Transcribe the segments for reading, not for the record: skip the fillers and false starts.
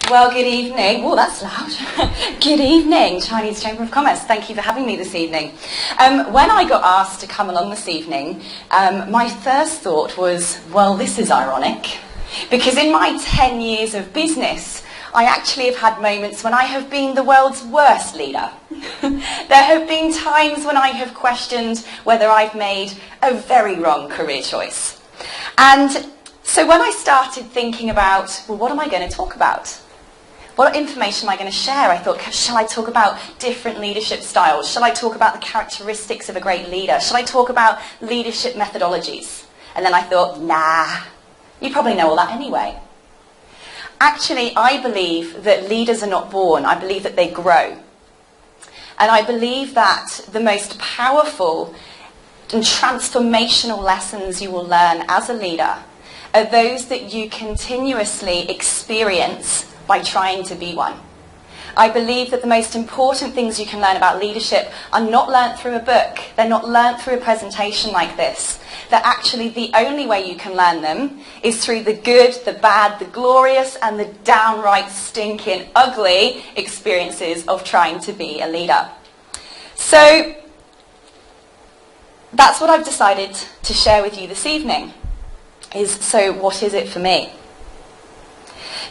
Well, good evening. Oh, that's loud. Good evening, Chinese Chamber of Commerce. Thank you for having me this evening. When I got asked to come along this evening, my first thought was, well, this is ironic. Because in my 10 years of business, I actually have had moments when I have been the world's worst leader. There have been times when I have questioned whether I've made a very wrong career choice. And so when I started thinking about, well, what am I going to talk about? What information am I going to share? I thought, shall I talk about different leadership styles? Shall I talk about the characteristics of a great leader? Shall I talk about leadership methodologies? And then I thought, nah, you probably know all that anyway. Actually, I believe that leaders are not born. I believe that they grow. And I believe that the most powerful and transformational lessons you will learn as a leader are those that you continuously experience by trying to be one. I believe that the most important things you can learn about leadership are not learnt through a book. They're not learnt through a presentation like this. That actually the only way you can learn them is through the good, the bad, the glorious, and the downright stinking ugly experiences of trying to be a leader. So that's what I've decided to share with you this evening. So what is it for me?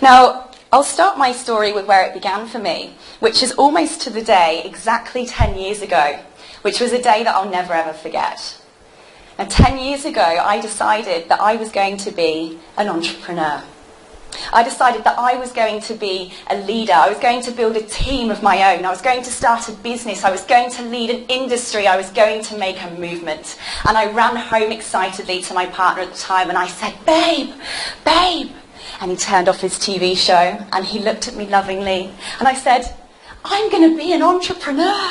Now, I'll start my story with where it began for me, which is almost to the day, exactly 10 years ago, which was a day that I'll never ever forget. Now, 10 years ago, I decided that I was going to be an entrepreneur. I decided that I was going to be a leader. I was going to build a team of my own. I was going to start a business. I was going to lead an industry. I was going to make a movement. And I ran home excitedly to my partner at the time and I said, babe, babe. And he turned off his TV show and he looked at me lovingly. And I said, I'm going to be an entrepreneur.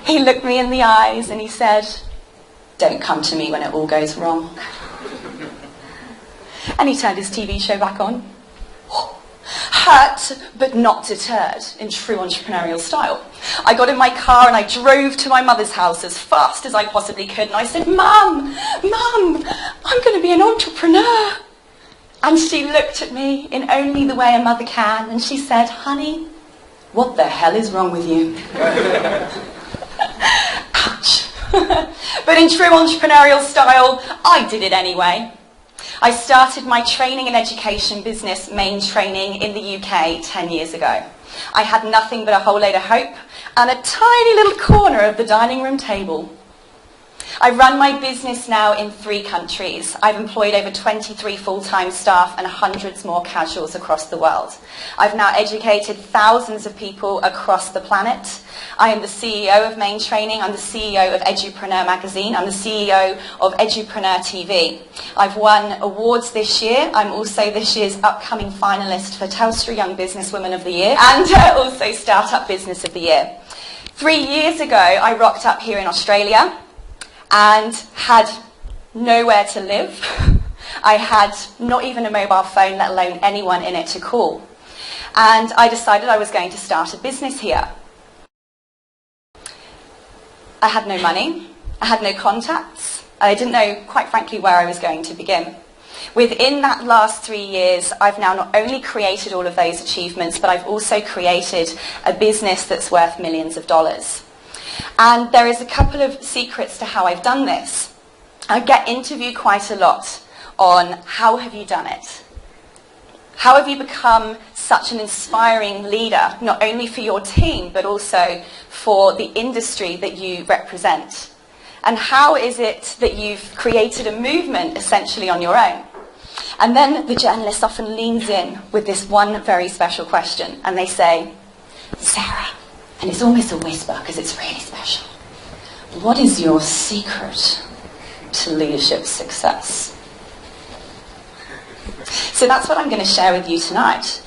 He looked me in the eyes and he said, don't come to me when it all goes wrong. And he turned his TV show back on. Hurt, but not deterred, in true entrepreneurial style. I got in my car and I drove to my mother's house as fast as I possibly could. And I said, Mum, I'm going to be an entrepreneur. And she looked at me in only the way a mother can. And she said, honey, what the hell is wrong with you? Ouch. But in true entrepreneurial style, I did it anyway. I started my training and education business, Main Training, in the UK 10 years ago. I had nothing but a whole load of hope and a tiny little corner of the dining room table. I run my business now in 3 countries. I've employed over 23 full-time staff and hundreds more casuals across the world. I've now educated thousands of people across the planet. I am the CEO of Main Training. I'm the CEO of Edupreneur Magazine. I'm the CEO of Edupreneur TV. I've won awards this year. I'm also this year's upcoming finalist for Telstra Young Businesswoman of the Year and also Startup Business of the Year. 3 years ago, I rocked up here in Australia and had nowhere to live. I had not even a mobile phone, let alone anyone in it to call. And I decided I was going to start a business here. I had no money, I had no contacts, I didn't know, quite frankly, where I was going to begin. Within that last 3 years, I've now not only created all of those achievements, but I've also created a business that's worth millions of dollars. And there is a couple of secrets to how I've done this. I get interviewed quite a lot on how have you done it? How have you become such an inspiring leader, not only for your team, but also for the industry that you represent? And how is it that you've created a movement essentially on your own? And then the journalist often leans in with this one very special question, and they say, Sarah, and it's almost a whisper because it's really special, what is your secret to leadership success? So that's what I'm going to share with you tonight.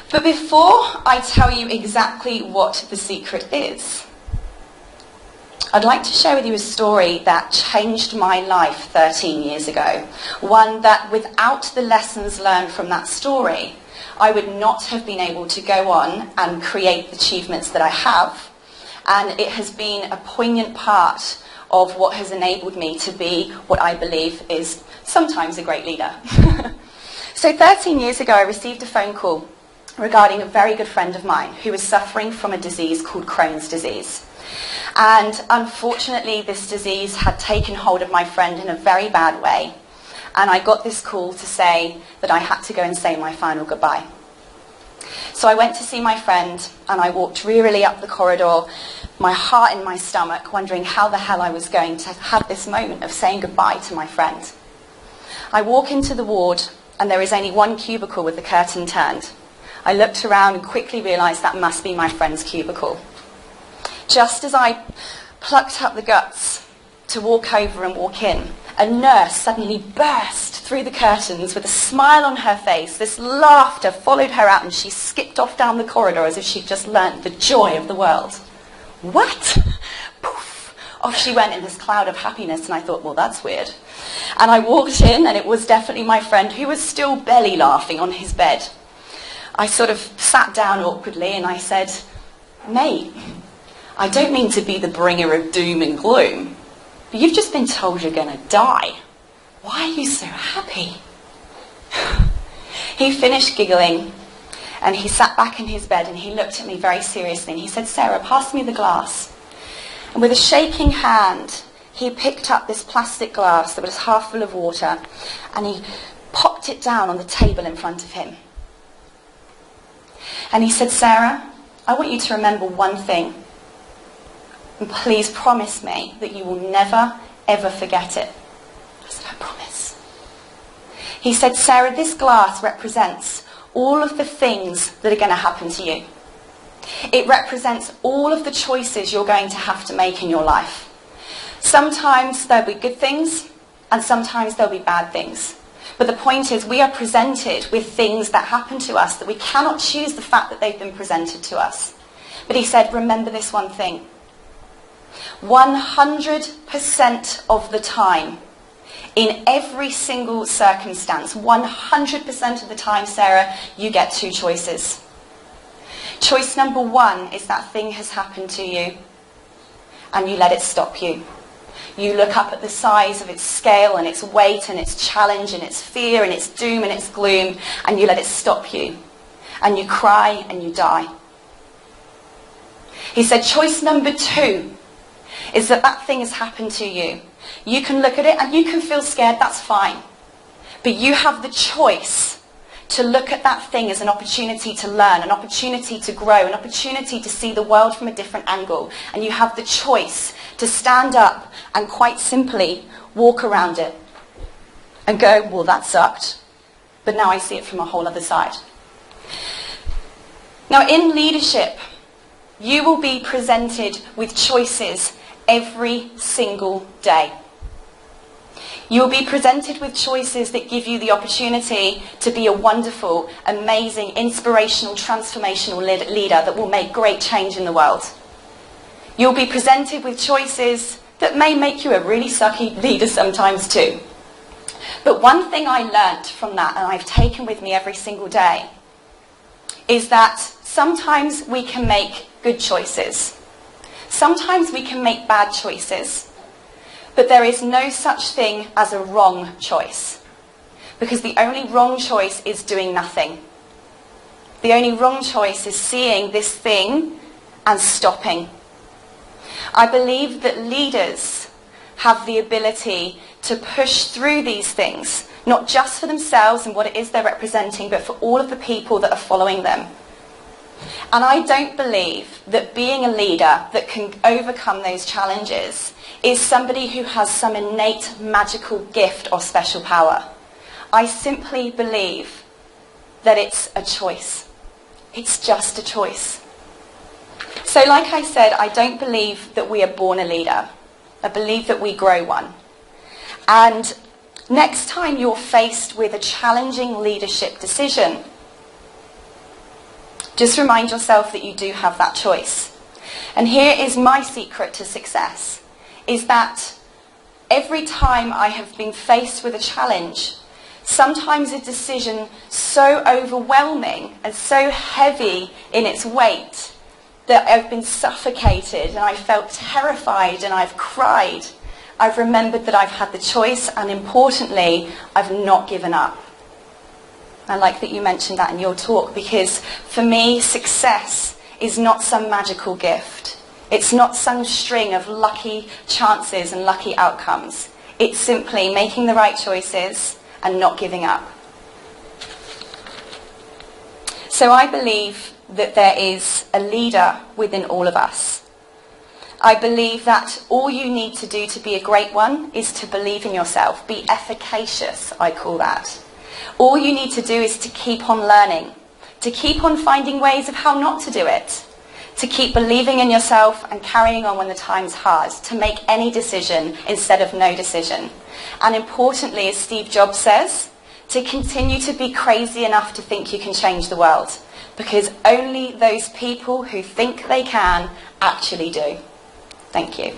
But before I tell you exactly what the secret is, I'd like to share with you a story that changed my life 13 years ago. One that without the lessons learned from that story, I would not have been able to go on and create the achievements that I have. And it has been a poignant part of what has enabled me to be what I believe is sometimes a great leader. So 13 years ago, I received a phone call regarding a very good friend of mine who was suffering from a disease called Crohn's disease. And unfortunately, this disease had taken hold of my friend in a very bad way. And I got this call to say that I had to go and say my final goodbye. So I went to see my friend, and I walked wearily up the corridor, my heart in my stomach, wondering how the hell I was going to have this moment of saying goodbye to my friend. I walk into the ward, and there is only one cubicle with the curtain turned. I looked around and quickly realised that must be my friend's cubicle. Just as I plucked up the guts to walk over and walk in, a nurse suddenly burst through the curtains with a smile on her face. This laughter followed her out, and she skipped off down the corridor as if she'd just learnt the joy of the world. What? Poof! Off she went in this cloud of happiness, and I thought, well, that's weird. And I walked in, and it was definitely my friend, who was still belly laughing on his bed. I sort of sat down awkwardly, and I said, mate, I don't mean to be the bringer of doom and gloom, but you've just been told you're going to die. Why are you so happy? He finished giggling, and he sat back in his bed, and he looked at me very seriously, and he said, Sarah, pass me the glass. And with a shaking hand, he picked up this plastic glass that was half full of water, and he popped it down on the table in front of him. And he said, Sarah, I want you to remember one thing. And please promise me that you will never, ever forget it. I said, I promise. He said, Sarah, this glass represents all of the things that are going to happen to you. It represents all of the choices you're going to have to make in your life. Sometimes there'll be good things, and sometimes there'll be bad things. But the point is, we are presented with things that happen to us that we cannot choose the fact that they've been presented to us. But he said, remember this one thing. 100% of the time, in every single circumstance, 100% of the time, Sarah, you get two choices. Choice number one is that thing has happened to you, and you let it stop you. You look up at the size of its scale and its weight and its challenge and its fear and its doom and its gloom, and you let it stop you. And you cry and you die. He said, choice number two is that thing has happened to you. You can look at it and you can feel scared, that's fine. But you have the choice to look at that thing as an opportunity to learn, an opportunity to grow, an opportunity to see the world from a different angle. And you have the choice to stand up and quite simply walk around it and go, well, that sucked, but now I see it from a whole other side. Now, in leadership, you will be presented with choices every single day. You will be presented with choices that give you the opportunity to be a wonderful, amazing, inspirational, transformational leader that will make great change in the world. You'll be presented with choices that may make you a really sucky leader sometimes too. But one thing I learnt from that, and I've taken with me every single day, is that sometimes we can make good choices. Sometimes we can make bad choices. But there is no such thing as a wrong choice. Because the only wrong choice is doing nothing. The only wrong choice is seeing this thing and stopping. I believe that leaders have the ability to push through these things, not just for themselves and what it is they're representing, but for all of the people that are following them. And I don't believe that being a leader that can overcome those challenges is somebody who has some innate magical gift or special power. I simply believe that it's a choice. It's just a choice. So like I said, I don't believe that we are born a leader. I believe that we grow one. And next time you're faced with a challenging leadership decision, just remind yourself that you do have that choice. And here is my secret to success, is that every time I have been faced with a challenge, sometimes a decision so overwhelming and so heavy in its weight that I've been suffocated and I felt terrified and I've cried, I've remembered that I've had the choice, and importantly, I've not given up. I like that you mentioned that in your talk, because for me, success is not some magical gift. It's not some string of lucky chances and lucky outcomes. It's simply making the right choices and not giving up. So I believe that there is a leader within all of us. I believe that all you need to do to be a great one is to believe in yourself. Be efficacious, I call that. All you need to do is to keep on learning, to keep on finding ways of how not to do it, to keep believing in yourself and carrying on when the time's hard, to make any decision instead of no decision. And importantly, as Steve Jobs says, to continue to be crazy enough to think you can change the world, because only those people who think they can actually do. Thank you.